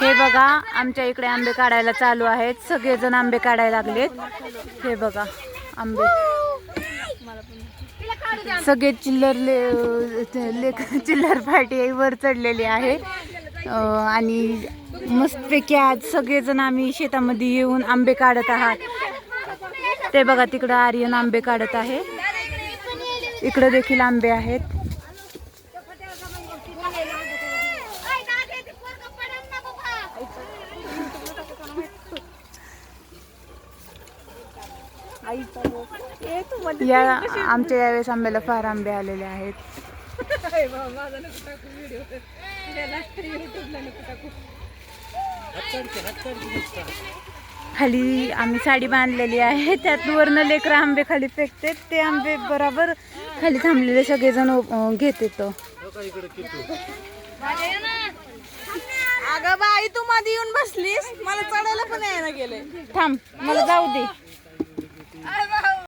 हे बघा आमच्या इकडे आंबे काढायला चालू आहेत. सगळेजण आंबे काढायला लागलेत. हे बघा आंबे सगळे चिल्लर पार्टी वर चढलेली आहे. आणि मस्तपैकी आज सगळेजण आम्ही शेतामध्ये येऊन आंबे काढत आहात. ते बघा तिकडं आर्यन आंबे काढत आहे. इकडे देखील आंबे आहेत. या आमच्या यावेळेस आंब्याला फार आंबे आलेले आहेत. खाली आम्ही साडी बांधलेली आहे. त्यात वरनं लेकरं आंबे खाली फेकते. ते आंबे बरोबर खाली थांबलेले सगळेजण घेते. तो अगं बाई तू मध्ये येऊन बसलीस, मला चढायला पण यायला गेले. थांब मला जाऊ दे.